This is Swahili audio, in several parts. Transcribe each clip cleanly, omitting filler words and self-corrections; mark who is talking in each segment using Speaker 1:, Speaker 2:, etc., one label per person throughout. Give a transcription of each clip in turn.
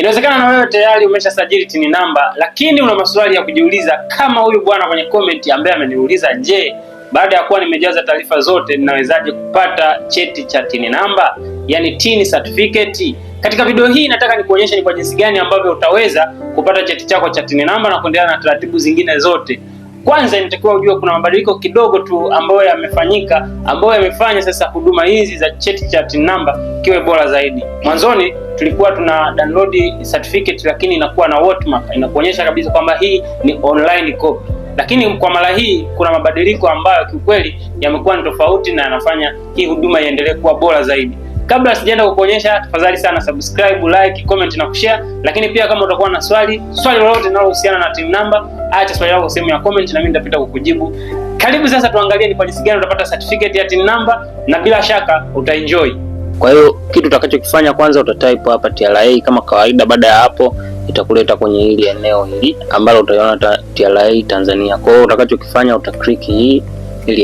Speaker 1: Inawezekana na wewe tayari umeshasajili TIN namba, lakini una maswali ya kujiuliza kama huyu bwana kwenye comment ambaye ameniuliza, je, baada ya kuwa nimejaza taarifa zote ninawezaje kupata cheti cha TIN namba, yani TIN certificate? Katika video hii nataka nikuonyeshe ni kwa jinsi gani ambavyo utaweza kupata cheti chako cha TIN namba na kuendelea na taratibu zingine zote. Kwanza inatakiwa ujue kuna mabadiliko kidogo tu ambayo yamefanyika, ambayo yamefanya sasa huduma hizi za cheti cha TIN namba kiwe bora zaidi. Mwanzoni tulikuwa tuna download certificate lakini inakuwa na watermark, inakuonyesha kabisa kwamba hii ni online copy. Lakini kwa mara hii kuna mabadiliko ambayo kiukweli yamekuwa ni tofauti na yanafanya hii huduma iendelee kuwa bora zaidi. Kabla sijaenda kukuonyesha, tafadhali sana subscribe, like, comment na kushare. Lakini pia kama utakuwa na swali lolote linalohusiana na TIN namba, acha swali lako sehemu ya comment na mimi nitapita kukujibu. Karibu sasa tuangalie ni kwa jinsi gani utapata certificate ya TIN namba na bila shaka utaenjoy. Kwa hiyo kitu utakachokifanya kwanza utatype hapa TRA kama kawaida. Baada ya hapo itakuleta kwenye hili eneo hili ambalo utaiona TRA Tanzania. Kwa hiyo utakachokifanya utaklik hili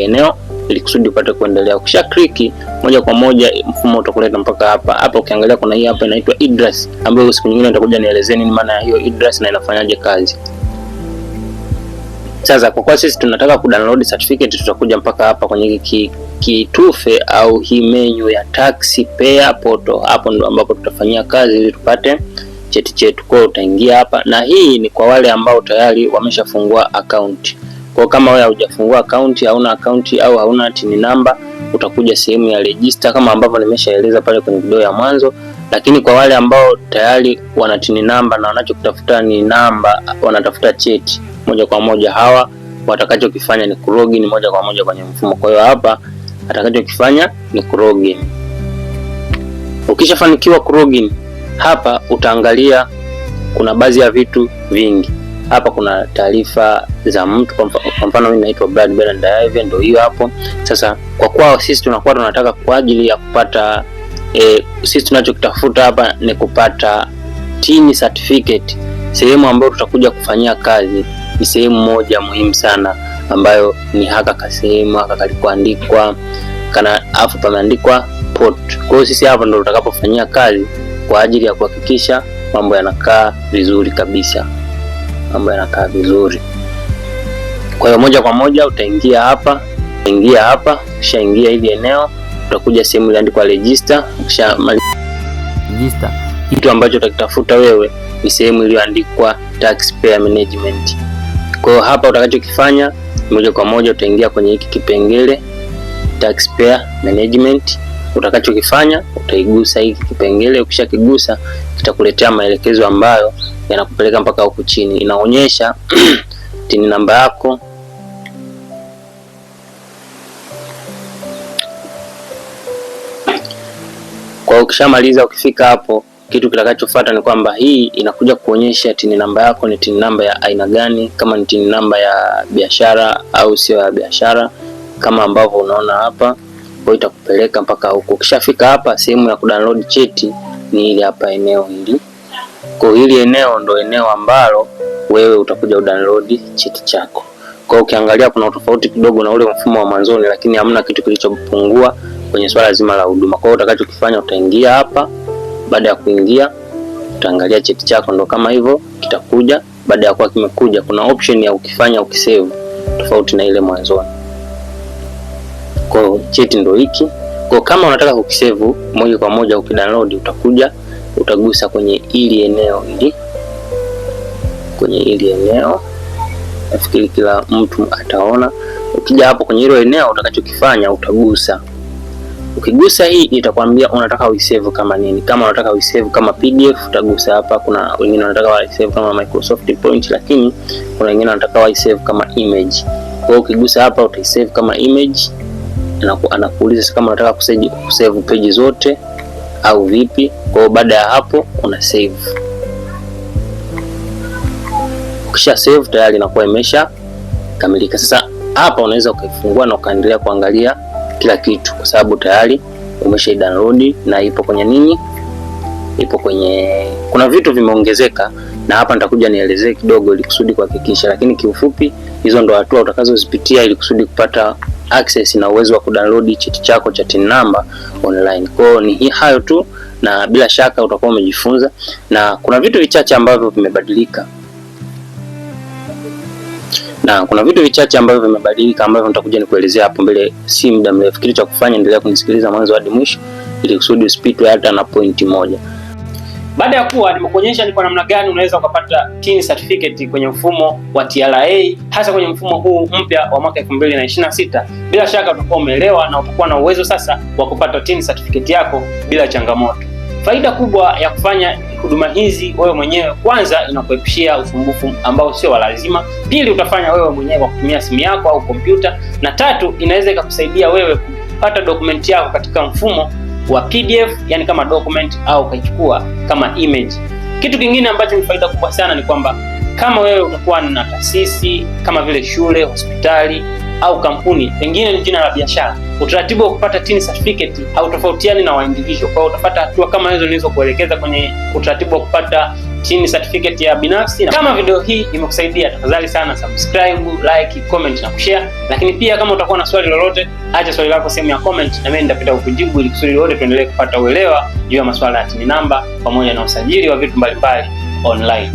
Speaker 1: eneo ili kusudi upate kuendelea. Ukisha click moja kwa moja mfumo utakuleta mpaka hapa. Hapa ukiangalia kuna hii hapa inaitwa IDRAS ambayo siku nyingine nitakuja nielezee nini maana ya hiyo IDRAS na inafanyaje kazi. Sasa kwa kuwa sisi tunataka kudownload certificate, tutakuja mpaka hapa kwenye hiki kitufe au hii menu ya taxpayer portal. Hapo ndo ambapo tutafanyia kazi ili tupate cheti chetu. Kwa hiyo utaingia hapa, na hii ni kwa wale ambao tayari wameshafungua account. Kwa kama wewe hujafungua account, hauna account au hauna TIN namba, utakuja sehemu ya register kama ambavyo nimeshaeleza pale kwenye video ya mwanzo. Lakini kwa wale ambao tayari wana TIN namba na wanachokitafuta ni namba, wanatafuta cheti moja kwa moja, hawa watakachokifanya ni kulogin moja kwa moja kwenye mfumo. Kwa hiyo hapa atakachokifanya ni kulogin. Ukishafanikiwa kulogin, hapa utaangalia kuna baadhi ya vitu vingi. Hapa kuna taarifa za mtu, kwa mfano mimi naitwa Brad Bernard, ndio hiyo hapo. Sasa kwa kuwa sisi tunakuwa tunataka kwa ajili ya kupata sisi tunachokitafuta hapa ni kupata TIN certificate, sehemu ambayo tutakuja kufanyia kazi ni sehemu moja muhimu sana ambayo ni haka kasehemu haka kalikoandikwa kana afu pameandikwa port. Kwa hiyo sisi hapa ndio tutakapofanyia kazi kwa ajili ya kuhakikisha mambo yanakaa vizuri kabisa. Mambo yanakaa vizuri. Kwa hiyo moja kwa moja utaingia hapa, kisha ingia hili eneo, utakuja sehemu iliyoandikwa register, kisha register. Kitu ambacho utakitafuta wewe ni sehemu iliyoandikwa taxpayer management. Kwa hiyo hapa utakachokifanya moja kwa moja utaingia kwenye hiki kipengele taxpayer management. Utakachokifanya utaigusa hiki kipengele, ukishakigusa kitakuletea maelekezo ambayo yanakupeleka mpaka huku chini. Inaonyesha TIN namba yako, kwa ukishamaliza ukifika hapo, kitu kitakachofuata ni kwamba hii inakuja kuonyesha TIN namba yako ni TIN namba ya aina gani, kama ni TIN namba ya biashara au sio ya biashara kama ambavyo unaona hapa. Kwa itakupeleka mpaka huko. Ukishafika hapa, sehemu ya kudownload cheti ni ile hapa eneo hili. Kwa hili eneo ndo eneo ambalo wewe utakuja udownload cheti chako. Kwa ukiangalia kuna utofauti kidogo na ule mfumo wa mwanzoni, lakini hamna kitu kilichopungua kwenye swala zima la huduma. Kwa hiyo utakachokifanya utaingia hapa. Baada ya kuingia utaangalia cheti chako ndo kama hivyo kitakuja. Baada ya kuwa kimekuja, kuna option ya ukifanya ukisave tofauti na ile mwanzoni. Kwa cheti ndo hiki. Kwa kama unataka kukisave moja kwa moja ukidownload, utakuja utagusa kwenye hili eneo hili. Kwenye hili eneo nafikiri kila mtu ataona. Ukija hapo kwenye hilo eneo, utakachokifanya utagusa. Ukigusa hii itakwambia unataka uisave kama nini. Kama unataka uisave kama PDF utagusa hapa. Kuna wengine wanataka uisave kama Microsoft Point, lakini kuna wengine wanataka uisave kama image. Kwa hiyo ukigusa hapa utaisave kama image. Anakuuliza kama unataka kusave page zote au vipi. Kwa hiyo baada ya hapo una save. Ukisha save tayari inakuwa imesha kamilika. Sasa hapa unaweza ukaifungua na ukaendelea kuangalia kila kitu kwa sababu tayari umesha download na ipo kwenye nini? Ipo kwenye, kuna vitu vimeongezeka na hapa nitakuja nielezee kidogo ili kusudi kuhakikisha, lakini kiufupi hizo ndo hatua utakazozipitia ili kusudi kupata access na uwezo wa kudownload cheti chako cha TIN namba online. Kwa hiyo ni hayo tu, na bila shaka utakuwa umejifunza, na kuna vitu vichache ambavyo vimebadilika ambavyo nitakuja nikuelezea hapo mbele, si muda mrefu. Kitu cha kufanya, endelea kunisikiliza mwanzo hadi mwisho ili kusudi usipitwe hata na pointi moja. Baada ya kuwa nimekuonyesha ni kwa namna gani unaweza ukapata TIN certificate kwenye mfumo wa TRA, hasa kwenye mfumo huu mpya wa mwaka 2026, bila shaka utakuwa umeelewa na utakuwa na uwezo sasa wa kupata TIN certificate yako bila changamoto. Faida kubwa ya kufanya huduma hizi wewe mwenyewe, kwanza inakuepushia usumbufu ambao sio wa lazima. Pili, utafanya wewe mwenyewe kwa kutumia simu yako au kompyuta, na tatu, inaweza ikakusaidia wewe kupata dokumenti yako katika mfumo wa PDF, yani kama document, au ukaichukua kama image. Kitu kingine ambacho ni faida kubwa sana ni kwamba kama wewe unakuwa na taasisi kama vile shule, hospitali au kampuni, pengine ni jina la biashara, utaratibu wa kupata TIN certificate hautofautiani na wa individual. Kwa hiyo utapata hatua kama hizo nilizokuelekeza kwenye utaratibu wa kupata TIN certificate ya binafsi. Na kama video hii imekusaidia, tafadhali sana subscribe, like, comment na kushare. Lakini pia kama utakuwa na swali lolote, acha swali lako sehemu ya comment na mimi nitapenda kukujibu, ili kusudi wote tuendelee kupata uelewa juu ya masuala ya TIN namba pamoja na usajili wa vitu mbalimbali online.